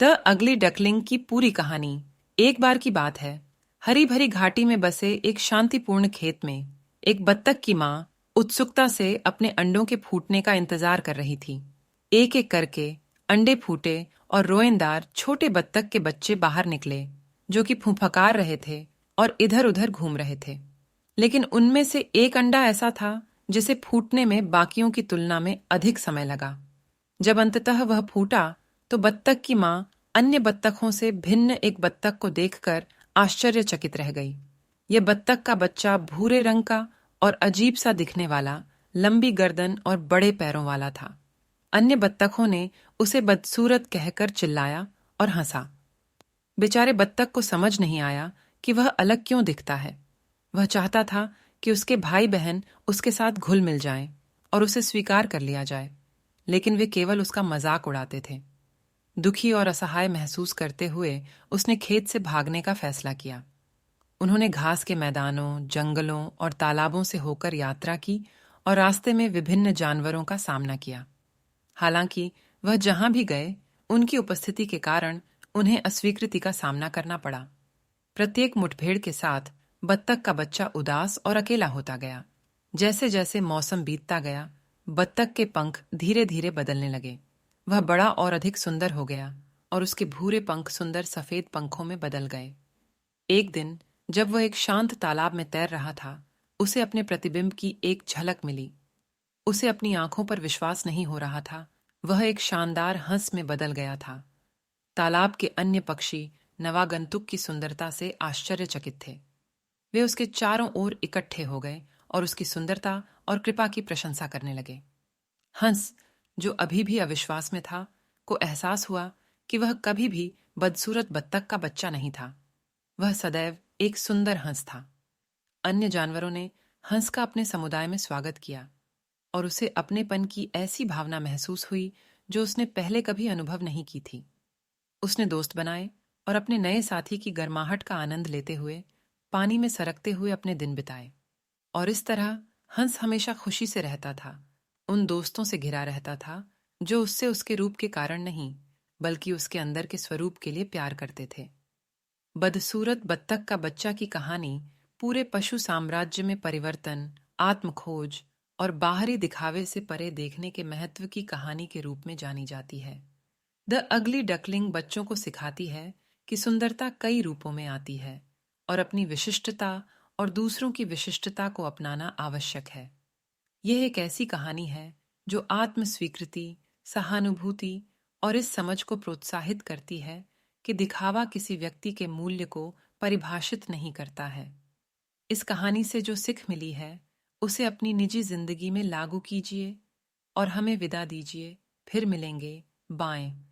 The ugly duckling की पूरी कहानी। एक बार की बात है, हरी भरी घाटी में बसे एक शांतिपूर्ण खेत में एक बत्तख की माँ उत्सुकता से अपने अंडों के फूटने का इंतजार कर रही थी। एक एक करके अंडे फूटे और रोएंदार छोटे बत्तख के बच्चे बाहर निकले, जो कि फुफकार रहे थे और इधर उधर घूम रहे थे। लेकिन उनमें से एक अंडा ऐसा था जिसे फूटने में बाकियों की तुलना में अधिक समय लगा। जब अंततः वह फूटा तो बत्तख की माँ अन्य बत्तखों से भिन्न एक बत्तख को देखकर आश्चर्यचकित रह गई। यह बत्तख का बच्चा भूरे रंग का और अजीब सा दिखने वाला, लंबी गर्दन और बड़े पैरों वाला था। अन्य बत्तखों ने उसे बदसूरत कहकर चिल्लाया और हंसा। बेचारे बत्तख को समझ नहीं आया कि वह अलग क्यों दिखता है। वह चाहता था कि उसके भाई बहन उसके साथ घुल मिल जाएं और उसे स्वीकार कर लिया जाए, लेकिन वे केवल उसका मजाक उड़ाते थे। दुखी और असहाय महसूस करते हुए उसने खेत से भागने का फैसला किया। उन्होंने घास के मैदानों, जंगलों और तालाबों से होकर यात्रा की और रास्ते में विभिन्न जानवरों का सामना किया। हालांकि वह जहां भी गए, उनकी उपस्थिति के कारण उन्हें अस्वीकृति का सामना करना पड़ा। प्रत्येक मुठभेड़ के साथ बत्तख का बच्चा उदास और अकेला होता गया। जैसे जैसे मौसम बीतता गया, बत्तख के पंख धीरे धीरे बदलने लगे। वह बड़ा और अधिक सुंदर हो गया और उसके भूरे पंख सुंदर सफेद पंखों में बदल गए। एक दिन जब वह एक शांत तालाब में तैर रहा था, उसे अपने प्रतिबिंब की एक झलक मिली। उसे अपनी आंखों पर विश्वास नहीं हो रहा था। वह एक शानदार हंस में बदल गया था। तालाब के अन्य पक्षी नवागंतुक की सुंदरता से आश्चर्यचकित थे। वे उसके चारों ओर इकट्ठे हो गए और उसकी सुंदरता और कृपा की प्रशंसा करने लगे। हंस, जो अभी भी अविश्वास में था, को एहसास हुआ कि वह कभी भी बदसूरत बत्तख का बच्चा नहीं था। वह सदैव एक सुंदर हंस था। अन्य जानवरों ने हंस का अपने समुदाय में स्वागत किया और उसे अपनेपन की ऐसी भावना महसूस हुई जो उसने पहले कभी अनुभव नहीं की थी। उसने दोस्त बनाए और अपने नए साथी की गर्माहट का आनंद लेते हुए पानी में सरकते हुए अपने दिन बिताए। और इस तरह हंस हमेशा खुशी से रहता था, उन दोस्तों से घिरा रहता था जो उससे उसके रूप के कारण नहीं, बल्कि उसके अंदर के स्वरूप के लिए प्यार करते थे। बदसूरत बत्तख का बच्चा की कहानी पूरे पशु साम्राज्य में परिवर्तन, आत्मखोज और बाहरी दिखावे से परे देखने के महत्व की कहानी के रूप में जानी जाती है। द अगली डकलिंग बच्चों को सिखाती है कि सुंदरता कई रूपों में आती है और अपनी विशिष्टता और दूसरों की विशिष्टता को अपनाना आवश्यक है। यह एक ऐसी कहानी है जो आत्म स्वीकृति, सहानुभूति और इस समझ को प्रोत्साहित करती है कि दिखावा किसी व्यक्ति के मूल्य को परिभाषित नहीं करता है। इस कहानी से जो सीख मिली है, उसे अपनी निजी जिंदगी में लागू कीजिए और हमें विदा दीजिए। फिर मिलेंगे। बाएं।